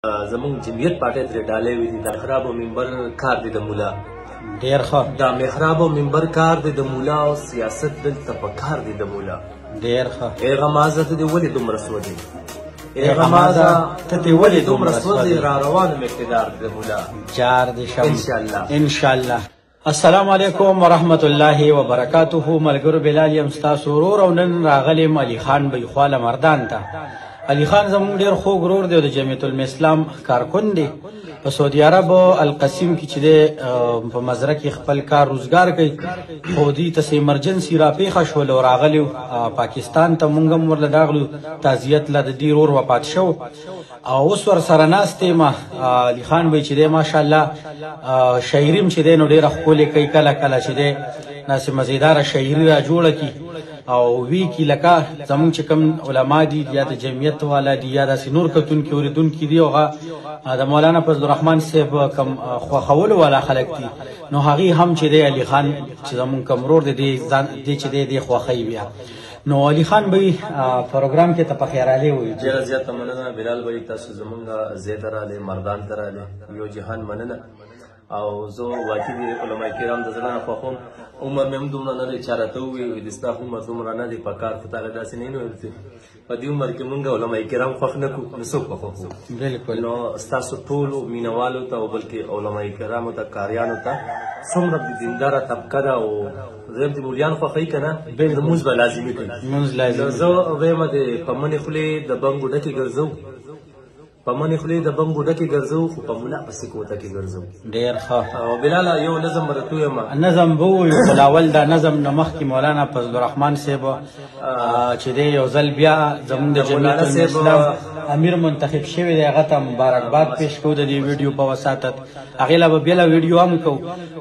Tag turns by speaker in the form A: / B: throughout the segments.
A: زمونږ جمعیت پارټۍ ترې ډالۍ وې دي. د محراب او منبر کار دی د مولا.
B: ډېر ښه.
A: دا محراب او منبر کار دی د مولا او سیاست دلته په کار دی د مولا.
B: ډېر ښه.
A: ای غمازه ته دې ولې دومره سوځې؟ ای غمازه ته دې ولې دومره سوځې؟ را روان م اقتدار دی د مولا.
B: جار دې شم
A: انشاءالله
B: انشاءالله. السلام علیکم ورحمت الله وبرکاته. ملګرو بلال یم ستاسو ورور او نن راغلی یم علي خان بیخواله مردان ته. علي خان زموږ ډېر خوږ ورور دی او د جمعیت الاسلام کارکون دی. په سعودي عرب القصیم کې چې دی په مزره کې خپل کار روزګار کوي. خو دې ته ایمرجنسي را پیښه شوله او راغلی پاکستان ته. مونږ هم ورله راغلو تعزیت له د دې ورور وفات شو او اوس ورسره ناست یم. علي خان به چې دی ماشاءالله شاعري هم چې دی نو ډېره ښکلې کوي. کله کله چې دی داسې مزیداره شاعري را جوړه کړي او وی کی لکه زمونږ چې کوم علما دي یا د جمعیت والا دي یا داسې نور کتونکي اورېدونکي دي هغه د مولانا فضل الرحمن صاحب کوم خوښولو والا خلک دي نو هغې هم چې دی علي خان چې زمونږ کوم ورور دی دی چې دی دی خوښوي بیا. نو علي خان به پروګرام کې ته په خیر راغلی وي.
A: ډېره زیاته مننه بلال بھائی، تاسو زمونږ ځای ته راغلی، مردان ته راغلی. یو جهان مننه. او زه واقعي د علما کرام د زړه نه خوښوم. عمر مې هم دومره نه دی چې راته ووایي د ستا عمر دومره نه دی په کار خو تاله داسې نه ویل چې په دې عمر کې مونږ علما کرام خوښ نه کړو نو څوک به خوښ وو؟
B: بلکل.
A: نو ستاسو ټولو مینوالو ته او بلکې علما کرامو ته کاریانو ته څومره د دینداره طبقه ده او زم د مولیان خوښوي که نه لمونځ به لازمي کوي.
B: لمونځ لازمي.
A: زه وایم د په منې خولې د بنګو ډکې ګرځو، په منې خولې د بنګو ډکې ګرځو خو په ملا پسې کوټه کې ګرځو.
B: ډېر ښه.
A: او بلاله یو نظم به درته ویم.
B: نظم به ووایو خو لاول دا نظم نه مخکې مولانا فضل الرحمن صاحب چې دی یو ځل بیا زموږ د جمعیت الاسلام امیر منتخب شوی دی هغه ته مبارکباد پیش کوو د دې ویډیو په وساطت. هغې له به بېله ویډیو هم کوو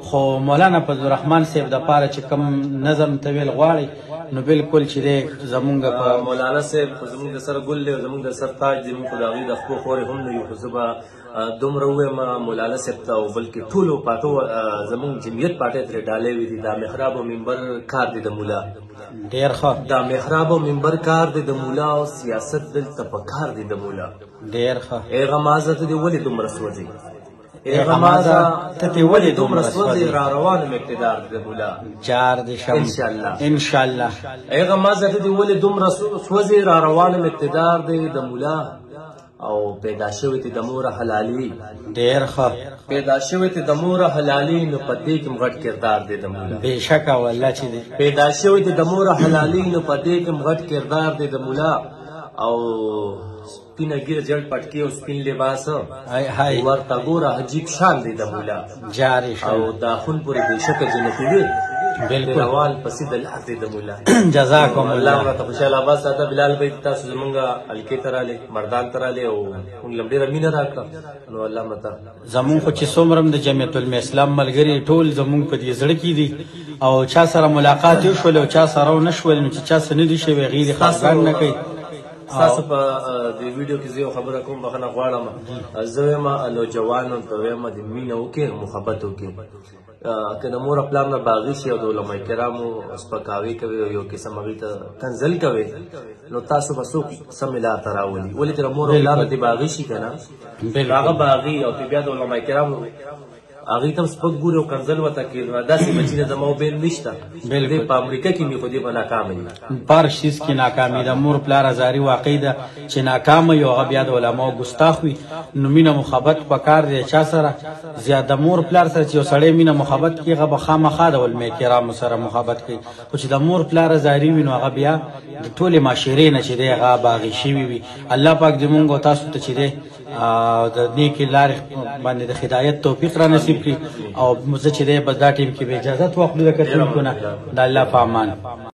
B: خو مولانا فضل الرحمن صاحب دپاره چې کوم نظم ته ویل غواړي نو بلکل چې دی زمونږ په
A: مولانا صاحب خو زمونږ د سر ګل دی او زمونږ د سر تاج دی. مونږ خو د هغوی د خپلو خورې هم نه یو خو زه به دومره ووایم مولانا صاحب ته او بلکې ټولو پاتو زمونږ جمعیت پارټۍ ترې ډالۍ وې دي. دا محراب او منبر کار دی د مولا.
B: ډېر ښه.
A: دا محراب او منبر کار دی د مولا او سیاست دلته په کار دی د مولا.
B: ډېر ښه.
A: ای غمازه ته دې ولې دومره سوځې؟ ای غمازه ته دې ولې دومره سوځې؟ را روان م اقتدار دی د مولا.
B: جار دې شم
A: انشاءالله
B: انشاءالله.
A: ای غمازه ته دې ولې دومره سوځې؟ را روان م اقتدار دی د مولا. او پیدا شوی ته د مور حلالي.
B: ډېر ښه.
A: پیدا شوی ته د مور حلالي نو په دې کې غټ کردار دی د مولا.
B: بېشکه والله چې دی
A: پیدا شوی ته د مور حلالي نو په دې کې غټ کردار دی د مولا. او سپینه ګیره جړ پټکي او سپین لباس ورته ګوره عجیب شان دی د مولا.
B: جارې شم.
A: او دا خون پورې بېشکه جنتي دی.
B: بلکل.
A: روان پسې د لار دی د مولا.
B: جزاکم
A: الله راته خوشحاله آباد ساته. بلال بھائی تاسو زمونږ الکې ته راغلې، مردان ته راغلې او مونږ له ډېره مینه راکړه. نو الله مته
B: زمونږ خو چې څومره د جمعیت الاسلام ملګري ټول زمونږ په دې زړه کې دي او چا سره ملاقات یې وشول او چا سره ونه شول نو چې چا څه نه دي شوی هغې دې خفګان نه کوي.
A: ستاسو په دې ویډیو کې زه یو خبره کوم، بخښنه غواړم. زه وایم نوجوانو ته وایم د مینه وکړئ، محبت وکړئ. که د مور پلار نه باغي شي او د علما کرامو سپکاوي کوي او یو قسم هغوی ته کنځل کوي نو تاسو به څوک سمې لار ته راولي؟ ولې چې د مور او پلار دې باغي شي که نه هغه باغي او ته بیا د علما کرامو هغوی ته هم سپک ګوري او کنځل ورته کوي. داسې بچي د زما وبېل نشته. دې په امریکا کې مې خو دې به ناکامه دي.
B: په هر شیز کې ناکامي ده. مور پلار ازاري واقع ده چې ناکامه وي او هغه بیا د علماو ګستاخ وي. نو مینه محبت پکار دی چا سره زیات د مور پلار سره چې یو سړی مینه محبت کوي هغه به خامخا د علما کرامو سره محبت کوي. خو چې د مور پلار ازاري وي نو هغه بیا د ټولې معاشرې نه چې دی هغه باغي شوي وي. الله پاک دې مونږ او تاسو ته چې دی د نیکې لارې باندې د هدایت توفیق را نصیب کړي. او زه چې دی بس دا ټیم کې به اجازت واخلو د کتونکو نه. د الله په امان.